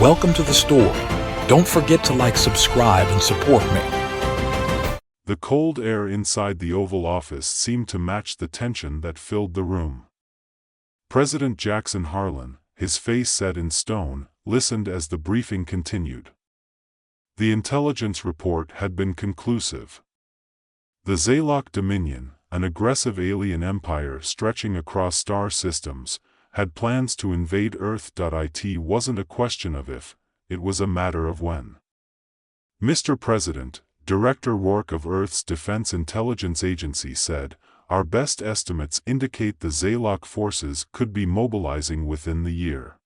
Welcome to the story. Don't forget to like, subscribe, and support me. The cold air inside the Oval Office seemed to match the tension that filled the room. President Jackson Harlan, his face set in stone, listened as the briefing continued. The intelligence report had been conclusive. The Zaylock Dominion, an aggressive alien empire stretching across star systems, had plans to invade Earth. It wasn't a question of if, it was a matter of when. Mr. President, Director Rourke of Earth's Defense Intelligence Agency said, "Our best estimates indicate the Zaylock forces could be mobilizing within the year.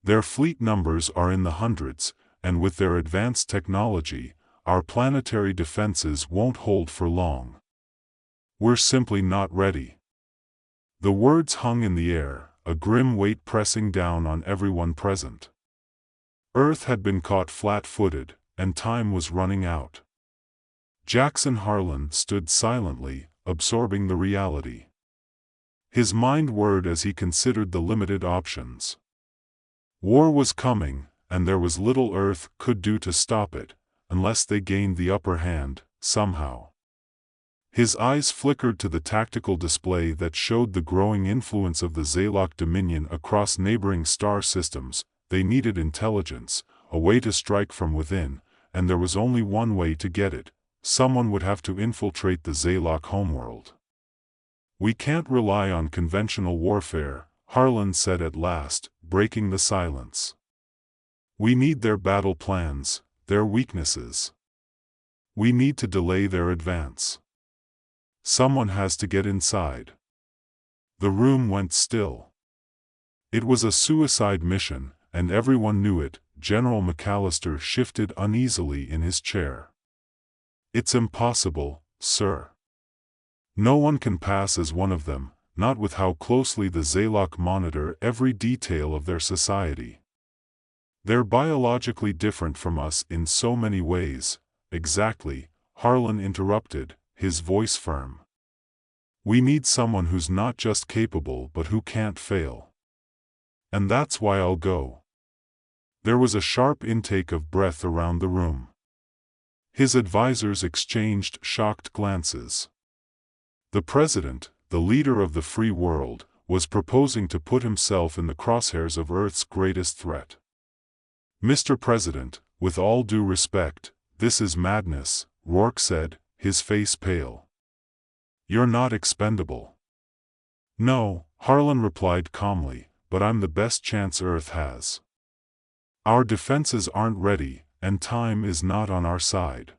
Their fleet numbers are in the hundreds, and with their advanced technology, our planetary defenses won't hold for long. We're simply not ready." The words hung in the air, a grim weight pressing down on everyone present. Earth had been caught flat-footed, and time was running out. Jackson Harlan stood silently, absorbing the reality. His mind whirred as he considered the limited options. War was coming, and there was little Earth could do to stop it, unless they gained the upper hand, somehow. His eyes flickered to the tactical display that showed the growing influence of the Zaylock Dominion across neighboring star systems. They needed intelligence, a way to strike from within, and there was only one way to get it. Someone would have to infiltrate the Zaylock homeworld. "We can't rely on conventional warfare," Harlan said at last, breaking the silence. "We need their battle plans, their weaknesses. We need to delay their advance. Someone has to get inside." The room went still. It was a suicide mission, and everyone knew it. General McAllister shifted uneasily in his chair. "It's impossible, sir. No one can pass as one of them, not with how closely the Zaylock monitor every detail of their society. They're biologically different from us in so many ways." "Exactly," Harlan interrupted, his voice firm. "We need someone who's not just capable but who can't fail. And that's why I'll go." There was a sharp intake of breath around the room. His advisors exchanged shocked glances. The president, the leader of the free world, was proposing to put himself in the crosshairs of Earth's greatest threat. "Mr. President, with all due respect, this is madness," Rourke said, his face pale. "You're not expendable." "No," Harlan replied calmly, "but I'm the best chance Earth has. Our defenses aren't ready, and time is not on our side.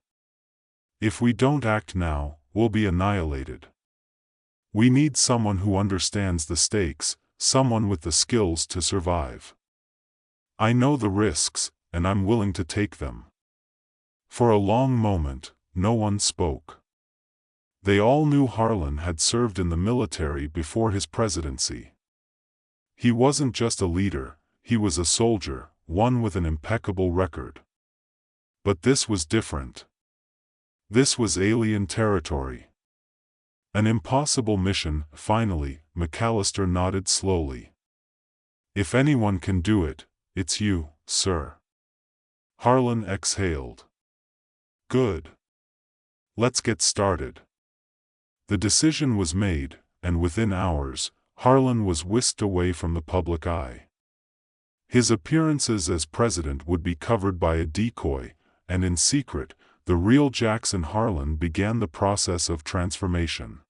If we don't act now, we'll be annihilated. We need someone who understands the stakes, someone with the skills to survive. I know the risks, and I'm willing to take them." For a long moment, no one spoke. They all knew Harlan had served in the military before his presidency. He wasn't just a leader, he was a soldier, one with an impeccable record. But this was different. This was alien territory. An impossible mission. Finally, McAllister nodded slowly. "If anyone can do it, it's you, sir." Harlan exhaled. "Good. Let's get started." The decision was made, and within hours, Harlan was whisked away from the public eye. His appearances as president would be covered by a decoy, and in secret, the real Jackson Harlan began the process of transformation.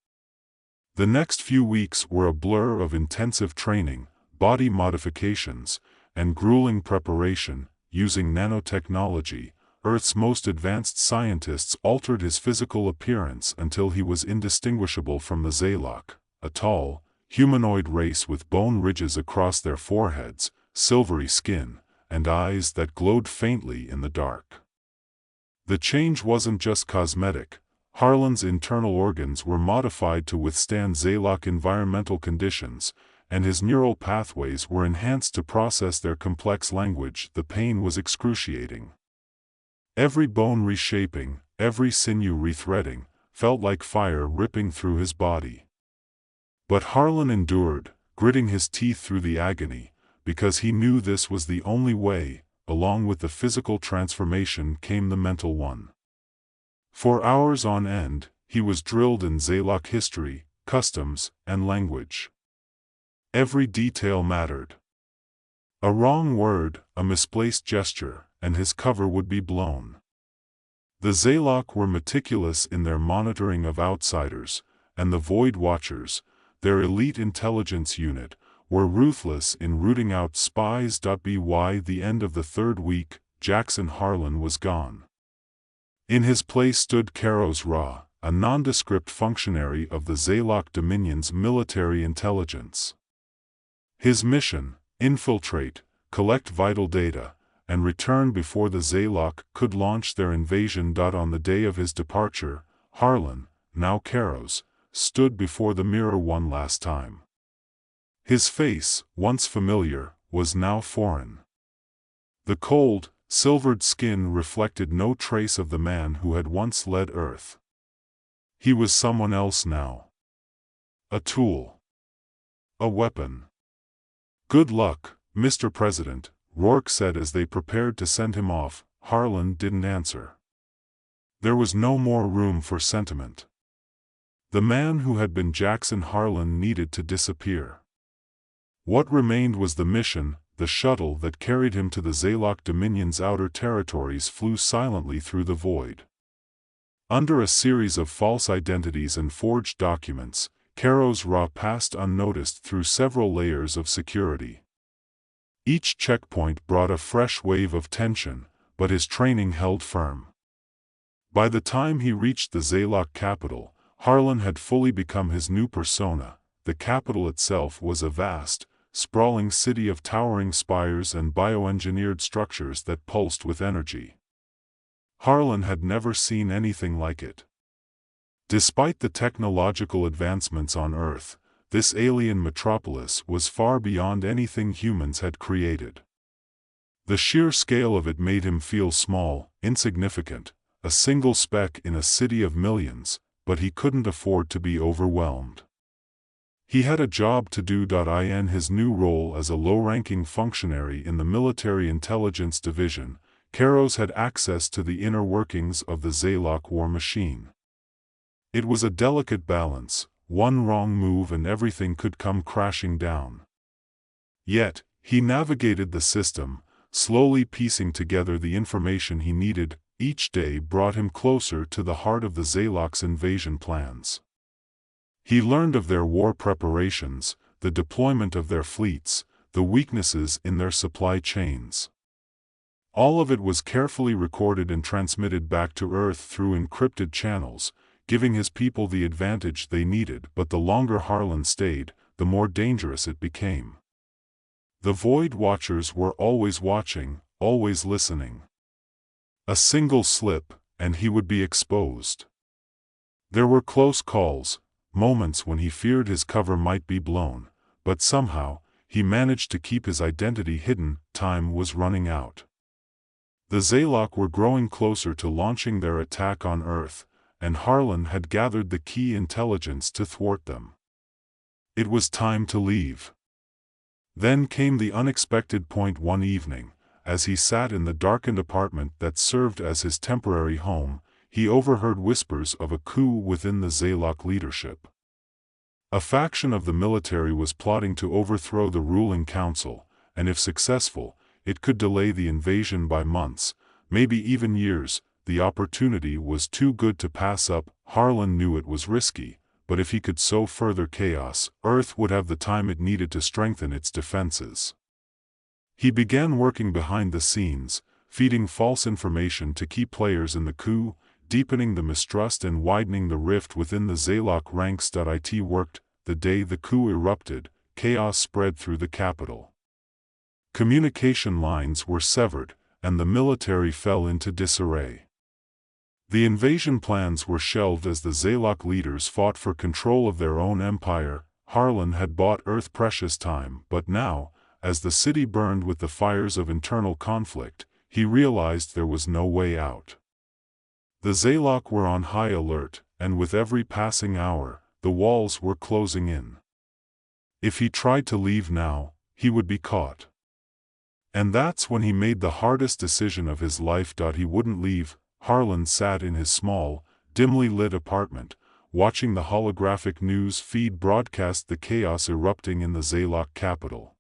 The next few weeks were a blur of intensive training, body modifications, and grueling preparation. Using nanotechnology, Earth's most advanced scientists altered his physical appearance until he was indistinguishable from the Zaylock, a tall, humanoid race with bone ridges across their foreheads, silvery skin, and eyes that glowed faintly in the dark. The change wasn't just cosmetic. Harlan's internal organs were modified to withstand Zaylock environmental conditions, and his neural pathways were enhanced to process their complex language. The pain was excruciating. Every bone reshaping, every sinew rethreading, felt like fire ripping through his body. But Harlan endured, gritting his teeth through the agony, because he knew this was the only way. Along with the physical transformation came the mental one. For hours on end, he was drilled in Zayloc history, customs, and language. Every detail mattered. A wrong word, a misplaced gesture, and his cover would be blown. The Zayloc were meticulous in their monitoring of outsiders, and the Void Watchers, their elite intelligence unit, were ruthless in rooting out spies. By the end of the third week, Jackson Harlan was gone. In his place stood Karos Ra, a nondescript functionary of the Zayloc Dominion's military intelligence. His mission: infiltrate, collect vital data, and return before the Zayloc could launch their invasion. On the day of his departure, Harlan, now Karos, stood before the mirror one last time. His face, once familiar, was now foreign. The cold, silvered skin reflected no trace of the man who had once led Earth. He was someone else now. A tool. A weapon. "Good luck, Mr. President," Rourke said as they prepared to send him off. Harlan didn't answer. There was no more room for sentiment. The man who had been Jackson Harlan needed to disappear. What remained was the mission. The shuttle that carried him to the Zayloc Dominion's outer territories flew silently through the void. Under a series of false identities and forged documents, Karos Ra passed unnoticed through several layers of security. Each checkpoint brought a fresh wave of tension, but his training held firm. By the time he reached the Zayloc capital, Harlan had fully become his new persona. The capital itself was a vast, sprawling city of towering spires and bioengineered structures that pulsed with energy. Harlan had never seen anything like it. Despite the technological advancements on Earth, this alien metropolis was far beyond anything humans had created. The sheer scale of it made him feel small, insignificant, a single speck in a city of millions, but he couldn't afford to be overwhelmed. He had a job to do. In his new role as a low-ranking functionary in the Military Intelligence Division, Karos had access to the inner workings of the Zayloc war machine. It was a delicate balance. One wrong move and everything could come crashing down. Yet, he navigated the system, slowly piecing together the information he needed. Each day brought him closer to the heart of the Zayloc's invasion plans. He learned of their war preparations, the deployment of their fleets, the weaknesses in their supply chains. All of it was carefully recorded and transmitted back to Earth through encrypted channels, giving his people the advantage they needed. But the longer Harlan stayed, the more dangerous it became. The Void Watchers were always watching, always listening. A single slip, and he would be exposed. There were close calls, moments when he feared his cover might be blown, but somehow, he managed to keep his identity hidden. Time was running out. The Zayloc were growing closer to launching their attack on Earth, and Harlan had gathered the key intelligence to thwart them. It was time to leave. Then came the unexpected point. One evening, as he sat in the darkened apartment that served as his temporary home, he overheard whispers of a coup within the Zayloc leadership. A faction of the military was plotting to overthrow the ruling council, and if successful, it could delay the invasion by months, maybe even years. The opportunity was too good to pass up. Harlan knew it was risky, but if he could sow further chaos, Earth would have the time it needed to strengthen its defenses. He began working behind the scenes, feeding false information to key players in the coup, deepening the mistrust and widening the rift within the Zayloc ranks. It worked. The day the coup erupted, chaos spread through the capital. Communication lines were severed, and the military fell into disarray. The invasion plans were shelved as the Zayloc leaders fought for control of their own empire. Harlan had bought Earth precious time, but now, as the city burned with the fires of internal conflict, he realized there was no way out. The Zayloc were on high alert, and with every passing hour, the walls were closing in. If he tried to leave now, he would be caught. And that's when he made the hardest decision of his life. He wouldn't leave. Harlan sat in his small, dimly lit apartment, watching the holographic news feed broadcast the chaos erupting in the Zaylock capital.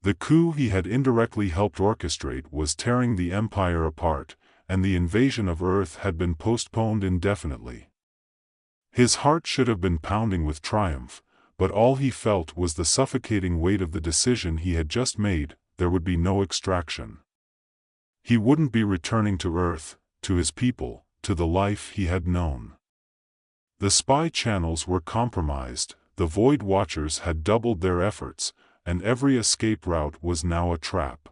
The coup he had indirectly helped orchestrate was tearing the empire apart, and the invasion of Earth had been postponed indefinitely. His heart should have been pounding with triumph, but all he felt was the suffocating weight of the decision he had just made. There would be no extraction. He wouldn't be returning to Earth, to his people, to the life he had known. The spy channels were compromised, the Void Watchers had doubled their efforts, and every escape route was now a trap.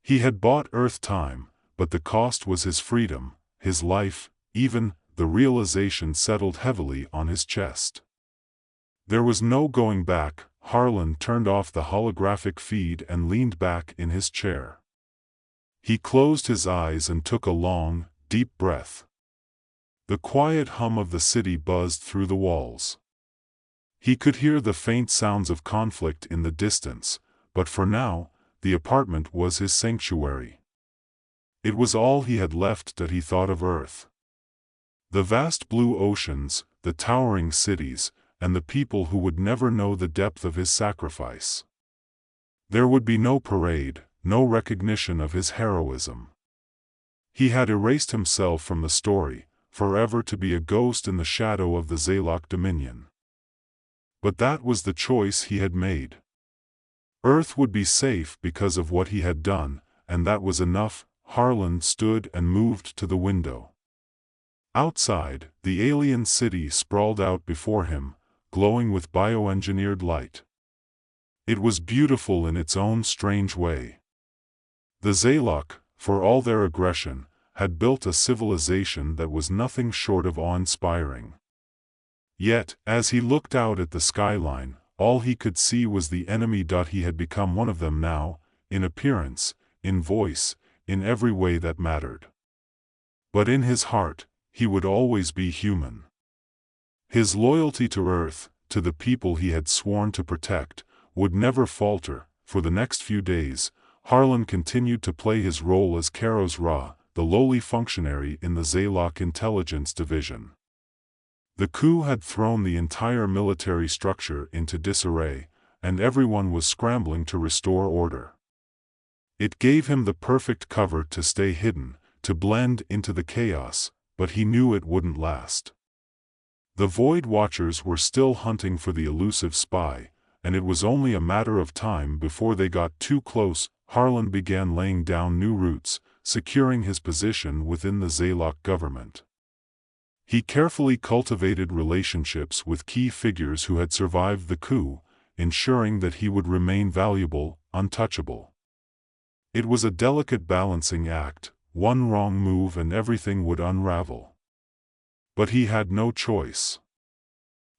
He had bought Earth time, but the cost was his freedom, his life, even. The realization settled heavily on his chest. There was no going back. Harlan turned off the holographic feed and leaned back in his chair. He closed his eyes and took a long, deep breath. The quiet hum of the city buzzed through the walls. He could hear the faint sounds of conflict in the distance, but for now, the apartment was his sanctuary. It was all he had left that he thought of Earth. The vast blue oceans, the towering cities, and the people who would never know the depth of his sacrifice. There would be no parade, no recognition of his heroism. He had erased himself from the story, forever to be a ghost in the shadow of the Zaylock dominion. But that was the choice he had made. Earth would be safe because of what he had done, and that was enough. Harlan stood and moved to the window. Outside, the alien city sprawled out before him, glowing with bioengineered light. It was beautiful in its own strange way. The Zaylock, for all their aggression, had built a civilization that was nothing short of awe-inspiring. Yet, as he looked out at the skyline, all he could see was the enemy. He had become one of them now, in appearance, in voice, in every way that mattered. But in his heart, he would always be human. His loyalty to Earth, to the people he had sworn to protect, would never falter. For the next few days, Harlan continued to play his role as Karos Ra, the lowly functionary in the Zaylock Intelligence Division. The coup had thrown the entire military structure into disarray, and everyone was scrambling to restore order. It gave him the perfect cover to stay hidden, to blend into the chaos, but he knew it wouldn't last. The Void Watchers were still hunting for the elusive spy, and it was only a matter of time before they got too close. Harlan began laying down new roots, securing his position within the Zaylock government. He carefully cultivated relationships with key figures who had survived the coup, ensuring that he would remain valuable, untouchable. It was a delicate balancing act. One wrong move and everything would unravel. But he had no choice.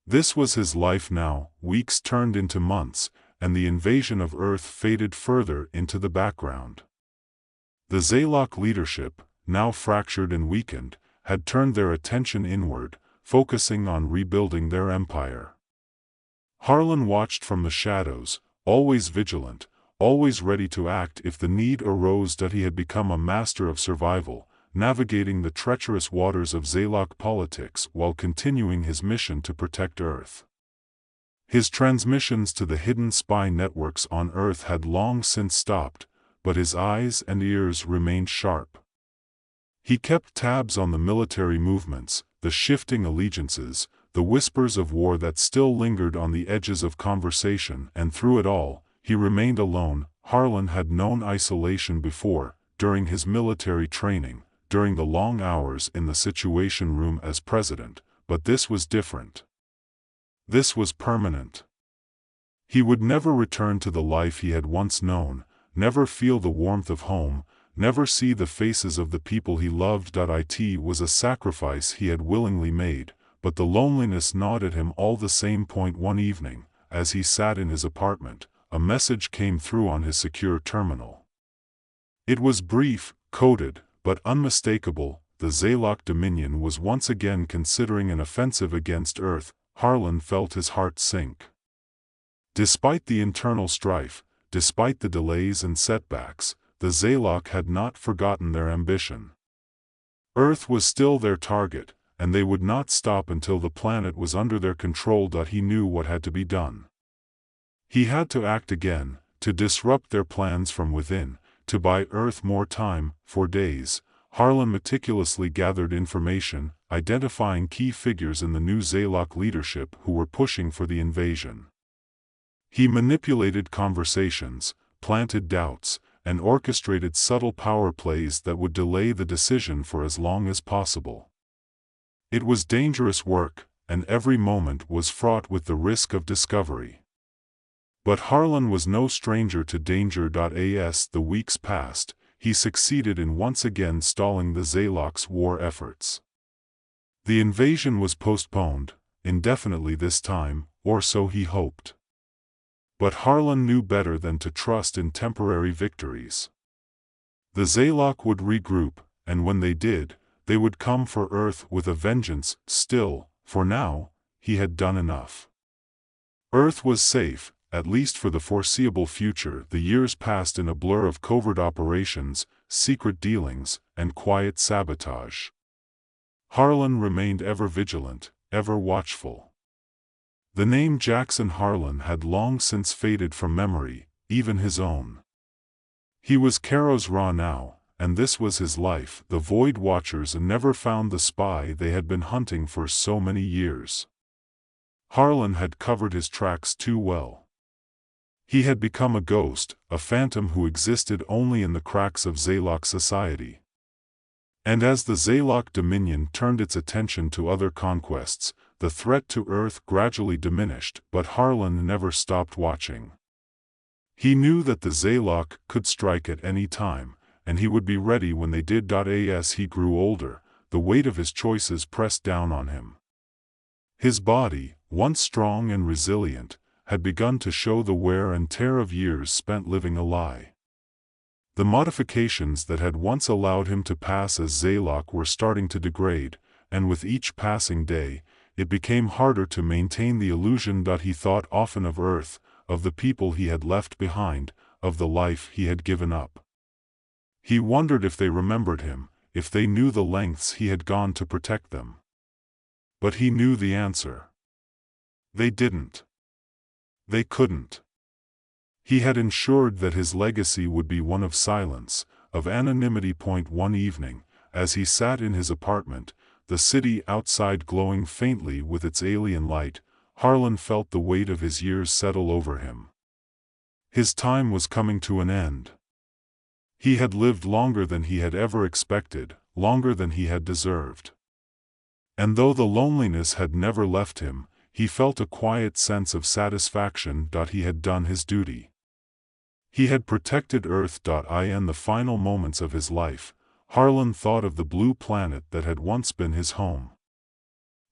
This was his life now. Weeks turned into months, and the invasion of Earth faded further into the background. The Zaylock leadership, now fractured and weakened, had turned their attention inward, focusing on rebuilding their empire. Harlan watched from the shadows, always vigilant, always ready to act if the need arose. He had become a master of survival, navigating the treacherous waters of Zaylock politics while continuing his mission to protect Earth. His transmissions to the hidden spy networks on Earth had long since stopped, but his eyes and ears remained sharp. He kept tabs on the military movements, the shifting allegiances, the whispers of war that still lingered on the edges of conversation, and through it all, he remained alone. Harlan had known isolation before, during his military training, during the long hours in the Situation Room as president, but this was different. This was permanent. He would never return to the life he had once known, never feel the warmth of home, never see the faces of the people he loved. It was a sacrifice he had willingly made, but the loneliness gnawed at him all the same. One evening, as he sat in his apartment, a message came through on his secure terminal. It was brief, coded, but unmistakable. The Zaylock Dominion was once again considering an offensive against Earth. Harlan felt his heart sink. Despite the internal strife, despite the delays and setbacks, the Zalok had not forgotten their ambition. Earth was still their target, and they would not stop until the planet was under their control. He knew what had to be done. He had to act again, to disrupt their plans from within, to buy Earth more time. For days, Harlan meticulously gathered information, identifying key figures in the new Zalok leadership who were pushing for the invasion. He manipulated conversations, planted doubts, and orchestrated subtle power plays that would delay the decision for as long as possible. It was dangerous work, and every moment was fraught with the risk of discovery. But Harlan was no stranger to danger. As the weeks passed, he succeeded in once again stalling the Zalok's war efforts. The invasion was postponed, indefinitely this time, or so he hoped. But Harlan knew better than to trust in temporary victories. The Zalok would regroup, and when they did, they would come for Earth with a vengeance. Still, for now, he had done enough. Earth was safe, at least for the foreseeable future. The years passed in a blur of covert operations, secret dealings, and quiet sabotage. Harlan remained ever vigilant, ever watchful. The name Jackson Harlan had long since faded from memory, even his own. He was Caro's Raw now, and this was his life. The Void Watchers never found the spy they had been hunting for so many years. Harlan had covered his tracks too well. He had become a ghost, a phantom who existed only in the cracks of Zalok society. And as the Zalok Dominion turned its attention to other conquests, the threat to Earth gradually diminished. But Harlan never stopped watching. He knew that the Zalok could strike at any time, and he would be ready when they did. As he grew older, the weight of his choices pressed down on him. His body, once strong and resilient, had begun to show the wear and tear of years spent living a lie. The modifications that had once allowed him to pass as Zalok were starting to degrade, and with each passing day, it became harder to maintain the illusion. He thought often of Earth, of the people he had left behind, of the life he had given up. He wondered if they remembered him, if they knew the lengths he had gone to protect them. But he knew the answer. They didn't. They couldn't. He had ensured that his legacy would be one of silence, of anonymity. One evening, as he sat in his apartment, the city outside glowing faintly with its alien light, Harlan felt the weight of his years settle over him. His time was coming to an end. He had lived longer than he had ever expected, longer than he had deserved. And though the loneliness had never left him, he felt a quiet sense of satisfaction. He had done his duty. He had protected Earth. In the final moments of his life, Harlan thought of the blue planet that had once been his home.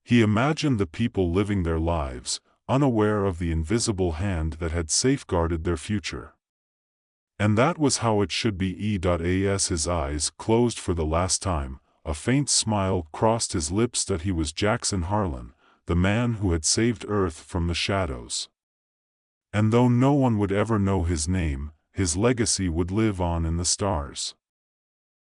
He imagined the people living their lives, unaware of the invisible hand that had safeguarded their future. And that was how it should be. As his eyes closed for the last time, a faint smile crossed his lips. He was Jackson Harlan, the man who had saved Earth from the shadows. And though no one would ever know his name, his legacy would live on in the stars.